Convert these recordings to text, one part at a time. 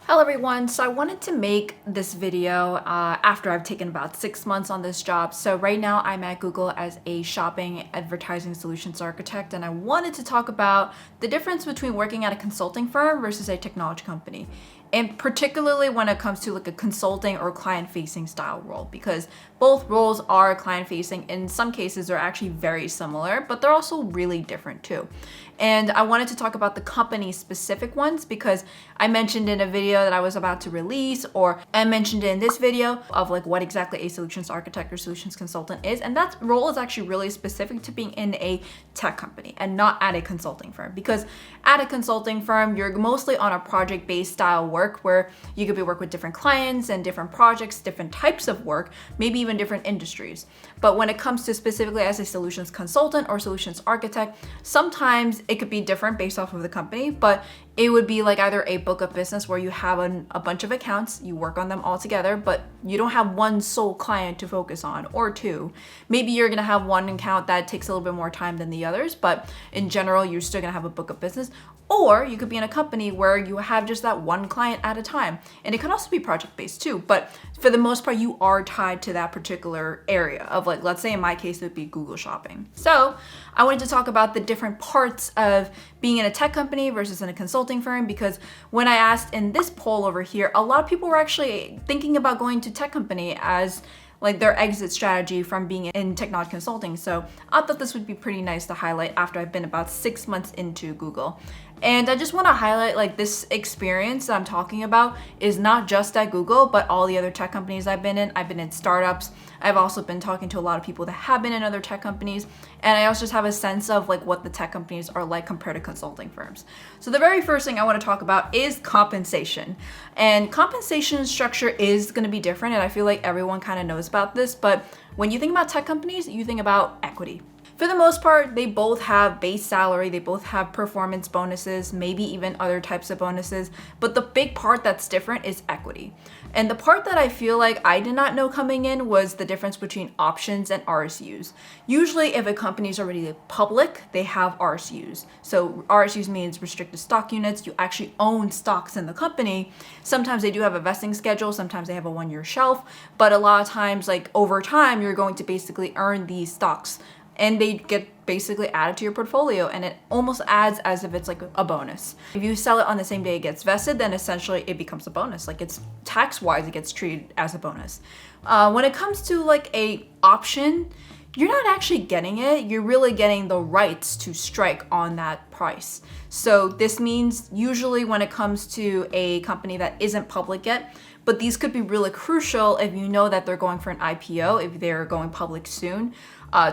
Hello everyone, so I wanted to make this video after I've taken about 6 months on this job. So right now I'm at Google as a shopping advertising solutions architect, and I wanted to talk about the difference between working at a consulting firm versus a technology company. And particularly when it comes to like a consulting or client-facing style role, because both roles are client-facing. In some cases, they're actually very similar, but they're also really different too. And I wanted to talk about the company-specific ones because I mentioned in a video that I was about to release, or I mentioned in this video of like what exactly a solutions architect or solutions consultant is. And that role is actually really specific to being in a tech company and not at a consulting firm, because at a consulting firm, you're mostly on a project-based style work where you could be work with different clients and different projects, different types of work, maybe even different industries. But when it comes to specifically as a solutions consultant or solutions architect, sometimes it could be different based off of the company, but it would be like either a book of business where you have a bunch of accounts, you work on them all together, but you don't have one sole client to focus on, or two. Maybe you're gonna have one account that takes a little bit more time than the others, but in general, you're still gonna have a book of business. Or you could be in a company where you have just that one client at a time. And it can also be project-based too, but for the most part, you are tied to that particular area of, like, let's say in my case, it would be Google Shopping. So I wanted to talk about the different parts of being in a tech company versus in a consulting firm, because when I asked in this poll over here, a lot of people were actually thinking about going to tech company as like their exit strategy from being in technology consulting. So I thought this would be pretty nice to highlight after I've been about 6 months into Google. And I just want to highlight, like, this experience that I'm talking about is not just at Google, but all the other tech companies I've been in. I've been in startups. I've also been talking to a lot of people that have been in other tech companies. And I also just have a sense of like what the tech companies are like compared to consulting firms. So the very first thing I want to talk about is compensation. And compensation structure is going to be different. And I feel like everyone kind of knows about this. But when you think about tech companies, you think about equity. For the most part, they both have base salary, they both have performance bonuses, maybe even other types of bonuses, but the big part that's different is equity. And the part that I feel like I did not know coming in was the difference between options and RSUs. Usually if a company is already public, they have RSUs. So RSUs means restricted stock units. You actually own stocks in the company. Sometimes they do have a vesting schedule, sometimes they have a 1-year shelf, but a lot of times, like, over time, you're going to basically earn these stocks, and they get basically added to your portfolio, and it almost adds as if it's like a bonus. If you sell it on the same day it gets vested, then essentially it becomes a bonus. Like, it's tax-wise, it gets treated as a bonus. When it comes to like a option, you're not actually getting it. You're really getting the rights to strike on that price. So this means usually when it comes to a company that isn't public yet, but these could be really crucial if you know that they're going for an IPO, if they're going public soon.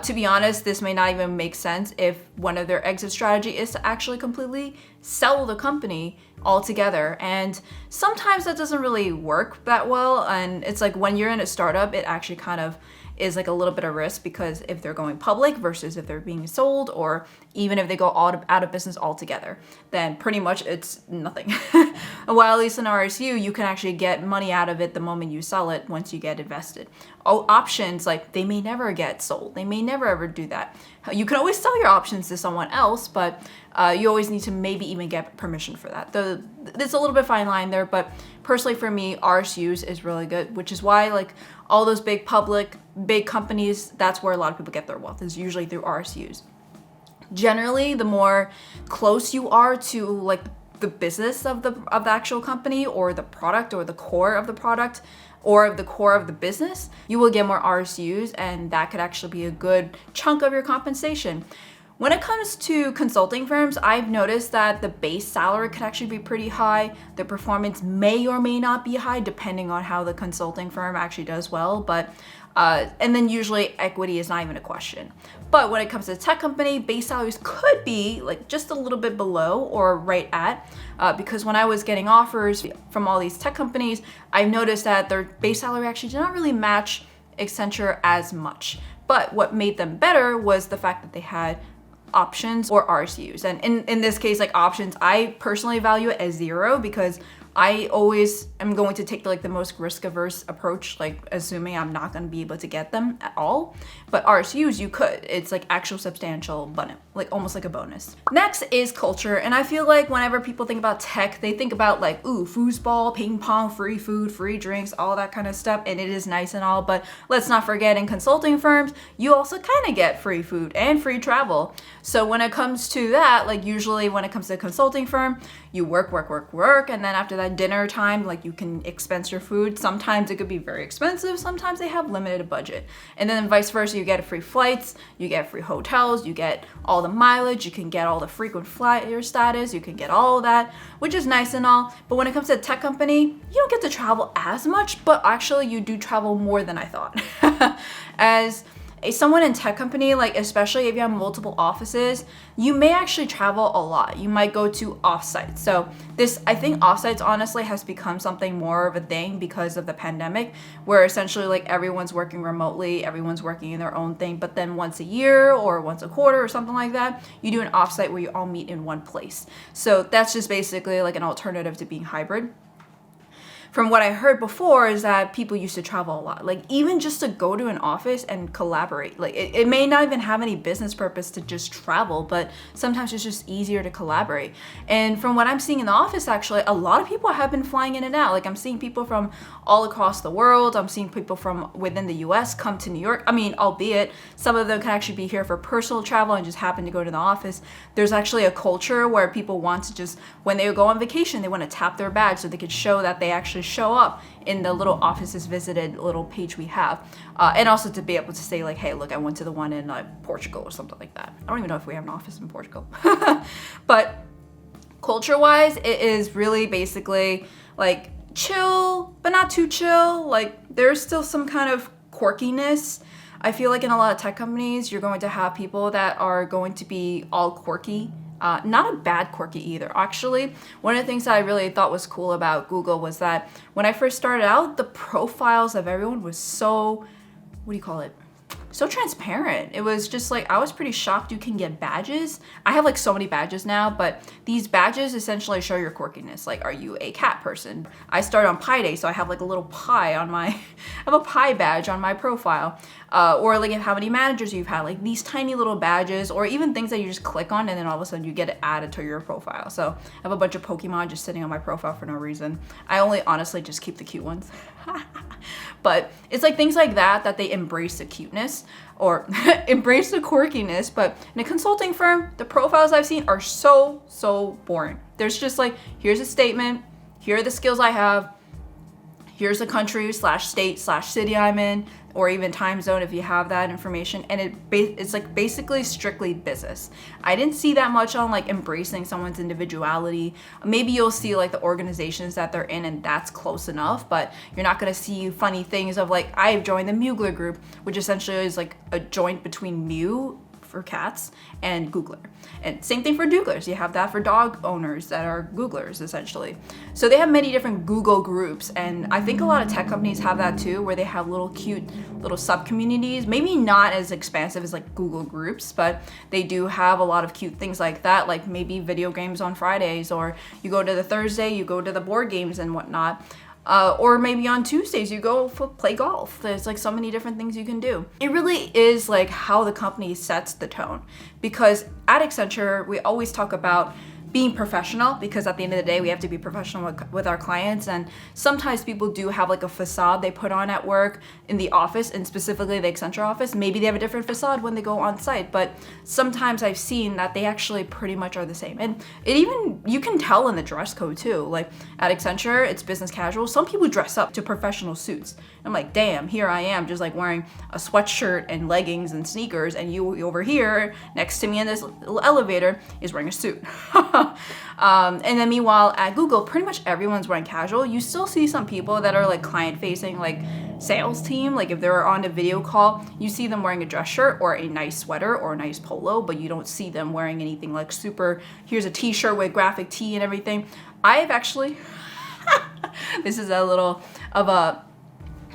To be honest, this may not even make sense if one of their exit strategy is to actually completely sell the company altogether. And sometimes that doesn't really work that well. And it's like when you're in a startup, it actually kind of is like a little bit of risk, because if they're going public versus if they're being sold, or even if they go out of business altogether, then pretty much it's nothing. While at least in RSU, you can actually get money out of it the moment you sell it once you get invested. Options, like, they may never get sold. They may never ever do that. You can always sell your options to someone else, but you always need to maybe even get permission for that. There's a little bit fine line there, but personally for me, RSUs is really good, which is why, like, all those big companies, that's where a lot of people get their wealth, is usually through RSUs. Generally, the more close you are to like the business of the actual company, or the product, or the core of the product, or the core of the business, you will get more RSUs, and that could actually be a good chunk of your compensation. When it comes to consulting firms, I've noticed that the base salary could actually be pretty high. The performance may or may not be high depending on how the consulting firm actually does well, but and then usually equity is not even a question. But when it comes to a tech company, base salaries could be like just a little bit below or right at, because when I was getting offers from all these tech companies, I've noticed that their base salary actually did not really match Accenture as much. But what made them better was the fact that they had options or RSUs. And in this case, like, options, I personally value it as 0, because I always am going to take the most risk averse approach, like assuming I'm not going to be able to get them at all. But RSUs, you could. It's like actual substantial bonus, like almost like a bonus. Next is culture. And I feel like whenever people think about tech, they think about like, ooh, foosball, ping pong, free food, free drinks, all that kind of stuff. And it is nice and all, but let's not forget in consulting firms, you also kind of get free food and free travel. So when it comes to that, like usually when it comes to a consulting firm, you work, and then after that dinner time, like you can expense your food. Sometimes it could be very expensive, sometimes they have limited budget. And then vice versa, you get free flights, you get free hotels, you get all the mileage, you can get all the frequent flyer status, you can get all of that, which is nice and all. But when it comes to a tech company, you don't get to travel as much, but actually you do travel more than I thought. As someone in tech company, like especially if you have multiple offices, you may actually travel a lot. You might go to offsites. So I think offsites honestly has become something more of a thing because of the pandemic, where essentially like everyone's working remotely, everyone's working in their own thing, but then once a year or once a quarter or something like that, you do an offsite where you all meet in one place. So that's just basically like an alternative to being hybrid. From what I heard before is that people used to travel a lot, like even just to go to an office and collaborate. Like it may not even have any business purpose to just travel, but sometimes it's just easier to collaborate. And from what I'm seeing in the office, actually, a lot of people have been flying in and out. Like I'm seeing people from all across the world. I'm seeing people from within the US come to New York. I mean, albeit some of them can actually be here for personal travel and just happen to go to the office. There's actually a culture where people want to just, when they go on vacation, they want to tap their badge so they could show that they actually show up in the little offices visited little page we have, and also to be able to say like, hey, look, I went to the one in Portugal or something like that. I don't even know if we have an office in Portugal. But culture wise, it is really basically like chill, but not too chill. Like there's still some kind of quirkiness. I feel like in a lot of tech companies, you're going to have people that are going to be all quirky. Not a bad quirky either. Actually, one of the things that I really thought was cool about Google was that when I first started out, the profiles of everyone was so, so transparent. It was just like, I was pretty shocked you can get badges. I have like so many badges now, but these badges essentially show your quirkiness. Like, are you a cat person? I started on Pi Day, so I have like a little pie on my, I have a pie badge on my profile. Or like how many managers you've had, like these tiny little badges, or even things that you just click on and then all of a sudden you get it added to your profile. So I have a bunch of Pokemon just sitting on my profile for no reason. I only honestly just keep the cute ones. But it's like things like that they embrace the cuteness or embrace the quirkiness. But in a consulting firm, the profiles I've seen are so boring. There's just like, here's a statement, here are the skills I have, here's the country / state / city I'm in, or even time zone if you have that information, and it's like basically strictly business. I didn't see that much on like embracing someone's individuality. Maybe you'll see like the organizations that they're in and that's close enough, but you're not gonna see funny things of like, I've joined the Mugler group, which essentially is like a joint between Mew for cats and Googler. And same thing for Douglers. You have that for dog owners that are Googlers essentially. So they have many different Google groups, and I think a lot of tech companies have that too, where they have little cute little sub communities, maybe not as expansive as like Google groups, but they do have a lot of cute things like that, like maybe video games on Fridays, or you go to the Thursday, you go to the board games and whatnot. Or maybe on Tuesdays you go play golf. There's like so many different things you can do. It really is like how the company sets the tone, because at Accenture we always talk about being professional, because at the end of the day we have to be professional with our clients, and sometimes people do have like a facade they put on at work in the office, and specifically the Accenture office. Maybe they have a different facade when they go on site, but sometimes I've seen that they actually pretty much are the same. And you can tell in the dress code too. Like at Accenture, it's business casual. Some people dress up to professional suits. I'm like, damn, here I am just like wearing a sweatshirt and leggings and sneakers, and you over here next to me in this little elevator is wearing a suit. And then meanwhile at Google, pretty much everyone's wearing casual. You still see some people that are like client facing, like sales team, like if they're on a video call, you see them wearing a dress shirt or a nice sweater or a nice polo, but you don't see them wearing anything like super, here's a t-shirt with graphic tee and everything. I've actually, this is a little of a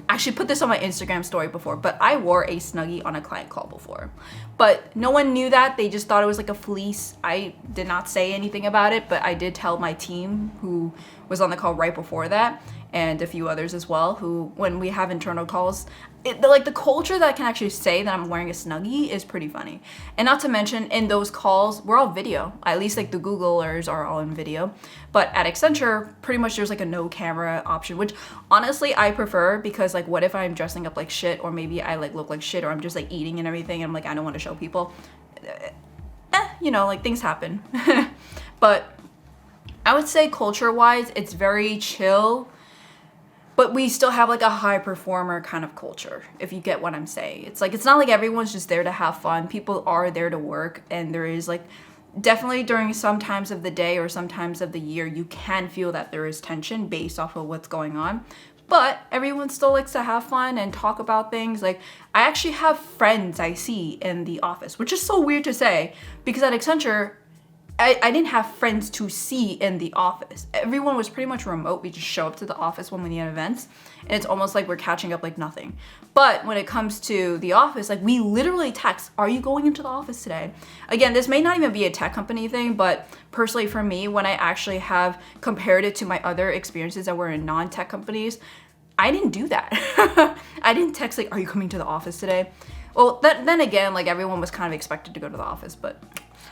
actually put this on my Instagram story before, but I wore a Snuggie on a client call before. But no one knew that. They just thought it was like a fleece. I did not say anything about it, but I did tell my team who was on the call right before that, and a few others as well, who, when we have internal calls, the culture that I can actually say that I'm wearing a Snuggie is pretty funny. And not to mention, in those calls, we're all video. At least like the Googlers are all in video. But at Accenture, pretty much there's like a no camera option, which honestly I prefer, because like what if I'm dressing up like shit, or maybe I like look like shit, or I'm just like eating and everything, and I'm like, I don't want to show people. You know, like things happen. But I would say culture-wise, it's very chill. But we still have like a high performer kind of culture, if you get what I'm saying. It's like, it's not like everyone's just there to have fun. People are there to work, and there is like, definitely during some times of the day or some times of the year, you can feel that there is tension based off of what's going on. But everyone still likes to have fun and talk about things. Like, I actually have friends I see in the office, which is so weird to say, because at Accenture, I didn't have friends to see in the office. Everyone was pretty much remote. We just show up to the office when we need events, and it's almost like we're catching up like nothing. But when it comes to the office, like we literally text, are you going into the office today? Again, this may not even be a tech company thing, but personally for me, when I actually have compared it to my other experiences that were in non-tech companies, I didn't do that. I didn't text like, are you coming to the office today? Well, then again, like everyone was kind of expected to go to the office, but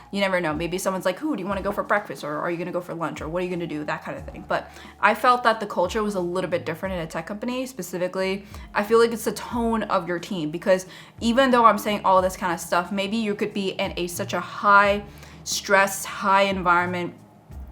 you never know. Maybe someone's like, who do you want to go for breakfast, or are you going to go for lunch, or what are you going to do? That kind of thing. But I felt that the culture was a little bit different in a tech company. Specifically, I feel like it's the tone of your team, because even though I'm saying all this kind of stuff, maybe you could be in such a high stress, high environment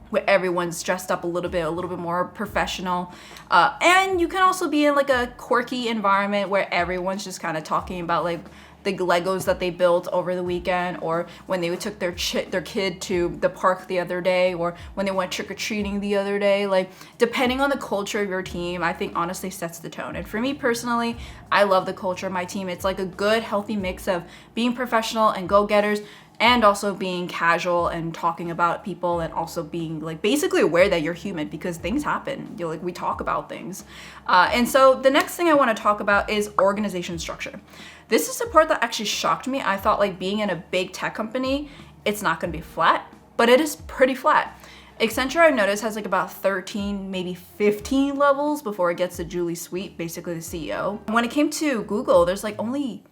where everyone's dressed up a little bit more professional. And you can also be in like a quirky environment where everyone's just kind of talking about like the Legos that they built over the weekend, or when they took their kid to the park the other day, or when they went trick-or-treating the other day. Like, depending on the culture of your team, I think honestly sets the tone. And for me personally, I love the culture of my team. It's like a good, healthy mix of being professional and go-getters, and also being casual and talking about people, and also being like basically aware that you're human, because things happen. Like, we talk about things. And so the next thing I want to talk about is organization structure. This is the part that actually shocked me. I thought like being in a big tech company, it's not going to be flat, but it is pretty flat. Accenture, I've noticed, has like about 13, maybe 15 levels before it gets to Julie Sweet, basically the CEO. When it came to Google, there's like only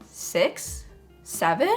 6, 7?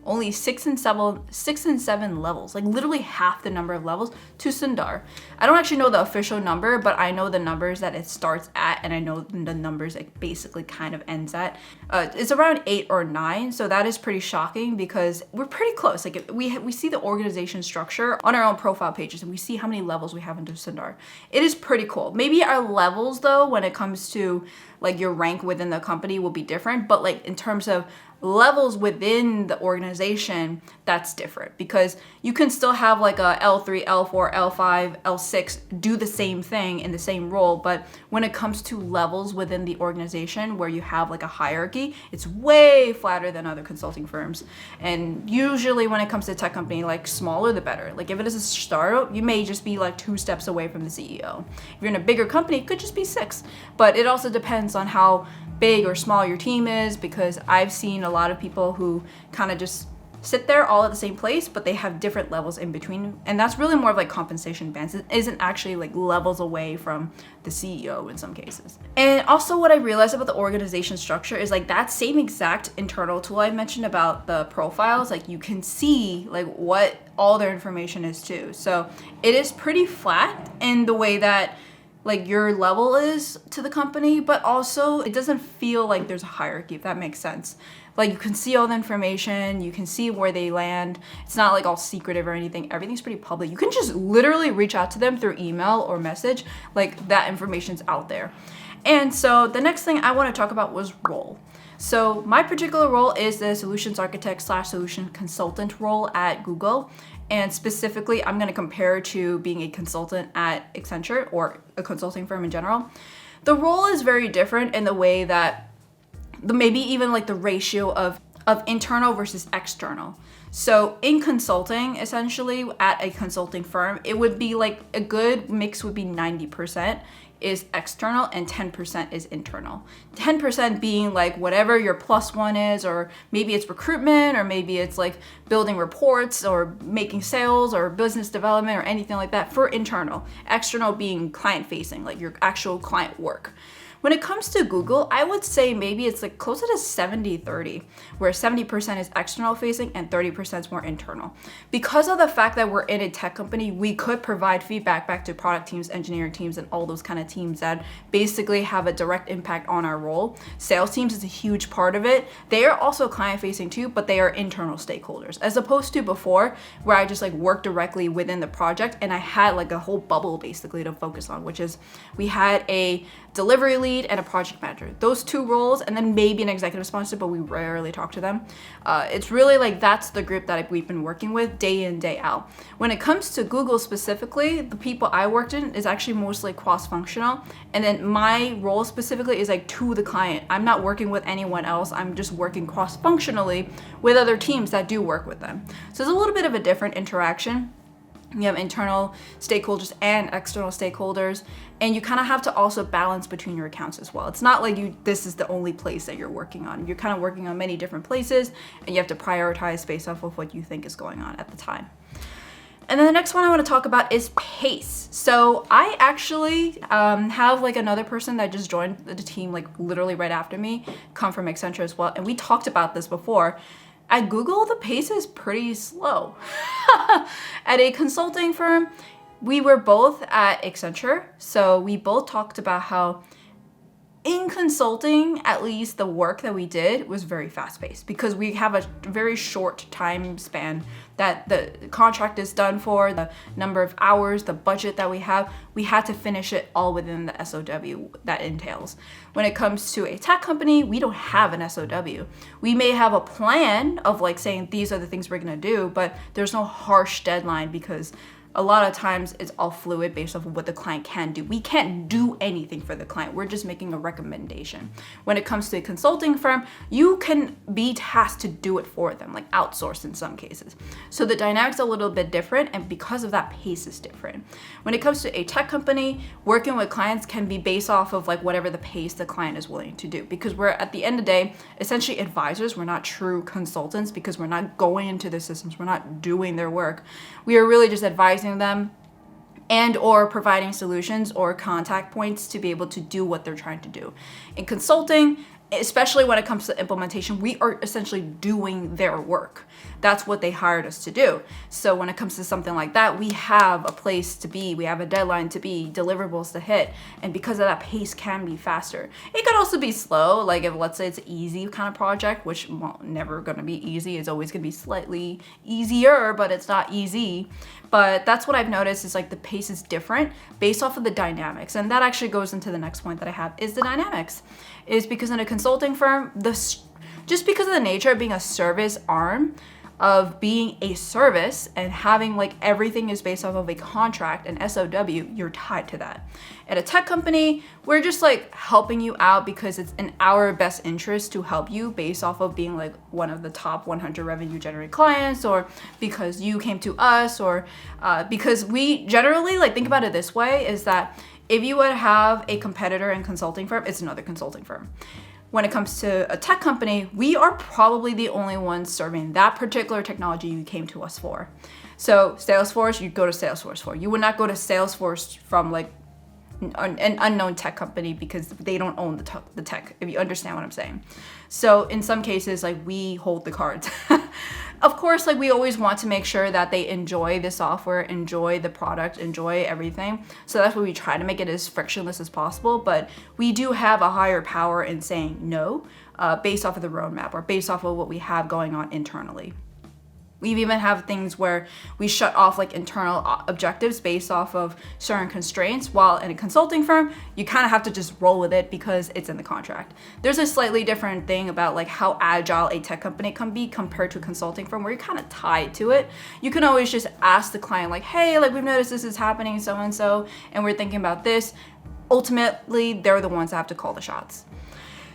Only 6 and 7 levels, like literally half the number of levels to Sundar. I don't actually know the official number, but I know the numbers that it starts at, and I know the numbers it basically kind of ends at. It's around 8 or 9, so that is pretty shocking, because we're pretty close. Like, we see the organization structure on our own profile pages, and we see how many levels we have into Sundar. It is pretty cool. Maybe our levels though, when it comes to like your rank within the company, will be different, but like in terms of levels within the organization, that's different, because you can still have like a L3, L4, L5, L6 do the same thing in the same role. But when it comes to levels within the organization where you have like a hierarchy, it's way flatter than other consulting firms. And usually when it comes to a tech company, like smaller the better. Like if it is a startup, you may just be like 2 steps away from the CEO. If you're in a bigger company, it could just be 6. But it also depends on how big or small your team is, because I've seen a lot of people who kind of just sit there all at the same place, but they have different levels in between, and that's really more of like compensation bands. It isn't actually like levels away from the CEO in some cases. And also what I realized about the organization structure is like that same exact internal tool I mentioned about the profiles, like you can see like what all their information is too. So it is pretty flat in the way that like your level is to the company, but also it doesn't feel like there's a hierarchy, if that makes sense. Like you can see all the information, you can see where they land. It's not like all secretive or anything. Everything's pretty public. You can just literally reach out to them through email or message, like that information's out there. And so the next thing I want to talk about was role. So my particular role is the solutions architect / solution consultant role at Google. And specifically, I'm going to compare to being a consultant at Accenture or a consulting firm in general. The role is very different in the way that maybe even like the ratio of internal versus external. So in consulting, essentially at a consulting firm, it would be like a good mix would be 90% is external and 10% is internal. 10% being like whatever your plus one is, or maybe it's recruitment, or maybe it's like building reports or making sales or business development or anything like that for internal. External being client facing, like your actual client work. When it comes to Google, I would say maybe it's like closer to 70-30, where 70% is external facing and 30% is more internal. Because of the fact that we're in a tech company, we could provide feedback back to product teams, engineering teams, and all those kind of teams that basically have a direct impact on our role. Sales teams is a huge part of it. They are also client facing too, but they are internal stakeholders, as opposed to before where I just like worked directly within the project and I had like a whole bubble basically to focus on, which is we had a delivery lead and a project manager. Those two roles, and then maybe an executive sponsor, but we rarely talk to them. It's really like that's the group that we've been working with day in, day out. When it comes to Google specifically, the people I worked in is actually mostly cross-functional, and then my role specifically is like to the client. I'm not working with anyone else. I'm just working cross-functionally with other teams that do work with them. So it's a little bit of a different interaction. You have internal stakeholders and external stakeholders, and you kind of have to also balance between your accounts as well. It's not like this is the only place that you're working on. You're kind of working on many different places, and you have to prioritize based off of what you think is going on at the time. And then the next one I want to talk about is pace. So I actually have like another person that just joined the team like literally right after me, come from Accenture as well, and we talked about this before. At Google, the pace is pretty slow. At a consulting firm, we were both at Accenture, so we both talked about how in consulting, at least the work that we did was very fast-paced because we have a very short time span that the contract is done for, the number of hours, the budget that we had to finish it all within the SOW that entails. When it comes to a tech company, we don't have an SOW. We may have a plan of like saying these are the things we're gonna do, but there's no harsh deadline because a lot of times it's all fluid based off of what the client can do. We can't do anything for the client. We're just making a recommendation. When it comes to a consulting firm, you can be tasked to do it for them, like outsource in some cases. So the dynamics are a little bit different, and because of that, pace is different. When it comes to a tech company, working with clients can be based off of like whatever the pace the client is willing to do, because we're at the end of the day, essentially advisors. We're not true consultants because we're not going into the systems. We're not doing their work. We are really just advising them and or providing solutions or contact points to be able to do what they're trying to do. In consulting, especially when it comes to implementation, we are essentially doing their work. That's what they hired us to do. So when it comes to something like that, we have a place to be, we have a deadline to be, deliverables to hit, and because of that, pace can be faster. It could also be slow, like if let's say it's an easy kind of project, which never gonna be easy, it's always gonna be slightly easier, but it's not easy. But that's what I've noticed is like the pace is different based off of the dynamics. And that actually goes into the next point that I have is the dynamics. Is because in a consulting firm, just because of the nature of being a service arm, of being a service and having like everything is based off of a contract and SOW, you're tied to that. At a tech company, we're just like helping you out because it's in our best interest to help you based off of being like one of the top 100 revenue generating clients, or because you came to us, or because we generally like think about it this way is that if you would have a competitor and consulting firm, it's another consulting firm. When it comes to a tech company, we are probably the only ones serving that particular technology you came to us for. So Salesforce, you go to Salesforce for. You would not go to Salesforce from like an unknown tech company because they don't own the tech, if you understand what I'm saying. So in some cases, like we hold the cards. Of course, like we always want to make sure that they enjoy the software, enjoy the product, enjoy everything. So that's why we try to make it as frictionless as possible. But we do have a higher power in saying no based off of the roadmap or based off of what we have going on internally. We even have things where we shut off like internal objectives based off of certain constraints, while in a consulting firm, you kind of have to just roll with it because it's in the contract. There's a slightly different thing about like how agile a tech company can be compared to a consulting firm where you're kind of tied to it. You can always just ask the client like, hey, like we've noticed this is happening so-and-so, and we're thinking about this. Ultimately, they're the ones that have to call the shots.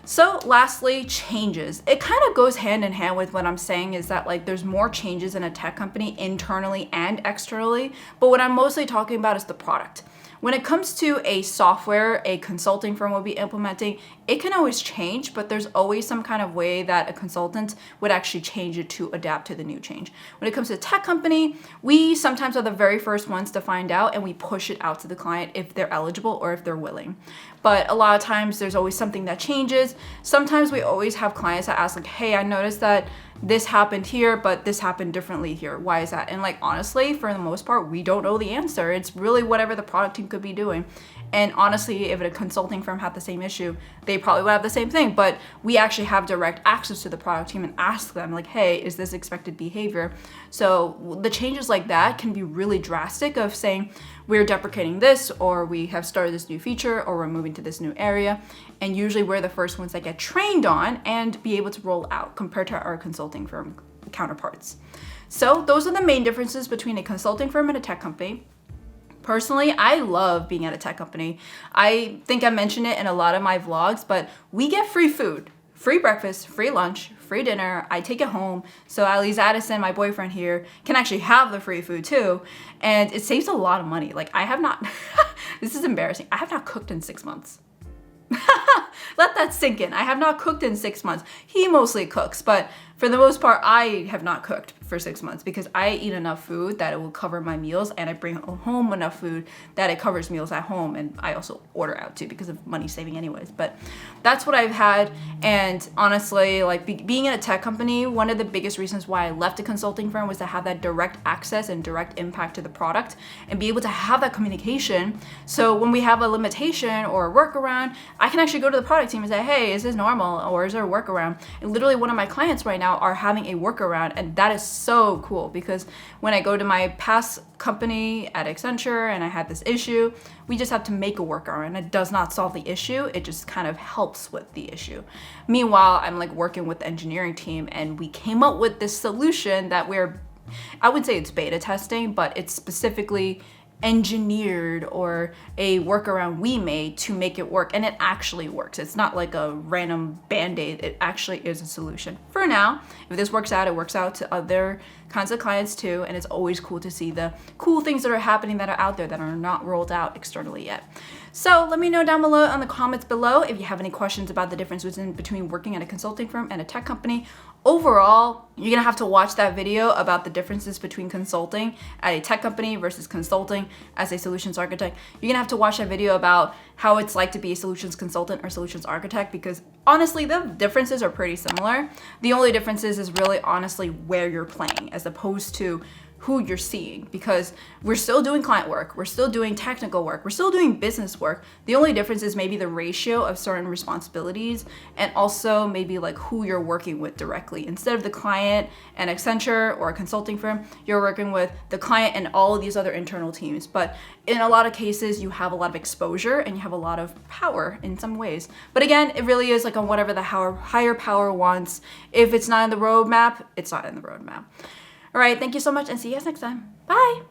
So lastly, changes. It kind of goes hand in hand with what I'm saying is that like there's more changes in a tech company internally and externally, but what I'm mostly talking about is the product. When it comes to a software, a consulting firm will be implementing, it can always change, but there's always some kind of way that a consultant would actually change it to adapt to the new change. When it comes to a tech company, we sometimes are the very first ones to find out and we push it out to the client if they're eligible or if they're willing. But a lot of times there's always something that changes. Sometimes we always have clients that ask like, hey, I noticed that this happened here, but this happened differently here. Why is that? And like, honestly, for the most part, we don't know the answer. It's really whatever the product team could be doing. And honestly, if a consulting firm had the same issue, they probably would have the same thing. But we actually have direct access to the product team and ask them like, hey, is this expected behavior? So the changes like that can be really drastic of saying, we're deprecating this, or we have started this new feature, or we're moving to this new area. And usually we're the first ones that get trained on and be able to roll out compared to our consulting firm counterparts. So those are the main differences between a consulting firm and a tech company. Personally, I love being at a tech company. I think I mentioned it in a lot of my vlogs, but we get free food, free breakfast, free lunch, free dinner. I take it home. So at least Addison, my boyfriend here, can actually have the free food too. And it saves a lot of money. Like I have not, this is embarrassing. I have not cooked in 6 months. Let that sink in. I have not cooked in 6 months. He mostly cooks, but for the most part, I have not cooked for 6 months because I eat enough food that it will cover my meals, and I bring home enough food that it covers meals at home, and I also order out too because of money saving anyways. But that's what I've had, and honestly, like being in a tech company, one of the biggest reasons why I left a consulting firm was to have that direct access and direct impact to the product and be able to have that communication. So when we have a limitation or a workaround, I can actually go to the product team and say, hey, is this normal or is there a workaround? And literally one of my clients right now are having a workaround, and that is so cool because when I go to my past company at Accenture and I had this issue, we just have to make a workaround. It does not solve the issue, it just kind of helps with the issue. Meanwhile, I'm like working with the engineering team and we came up with this solution that I would say it's beta testing, but it's specifically engineered or a workaround we made to make it work, and it actually works. It's not like a random band-aid. It actually is a solution. For now, if this works out, it works out to other kinds of clients too, and it's always cool to see the cool things that are happening that are out there that are not rolled out externally yet. So let me know down below in the comments below if you have any questions about the difference between working at a consulting firm and a tech company. Overall, you're gonna have to watch that video about the differences between consulting at a tech company versus consulting as a solutions architect. You're gonna have to watch that video about how it's like to be a solutions consultant or solutions architect, because honestly, the differences are pretty similar. The only differences is really honestly where you're playing as opposed to who you're seeing, because we're still doing client work, we're still doing technical work, we're still doing business work. The only difference is maybe the ratio of certain responsibilities and also maybe like who you're working with directly. Instead of the client and Accenture or a consulting firm, you're working with the client and all of these other internal teams. But in a lot of cases, you have a lot of exposure and you have a lot of power in some ways. But again, it really is like on whatever the higher power wants. If it's not in the roadmap, it's not in the roadmap. All right, thank you so much and see you guys next time. Bye.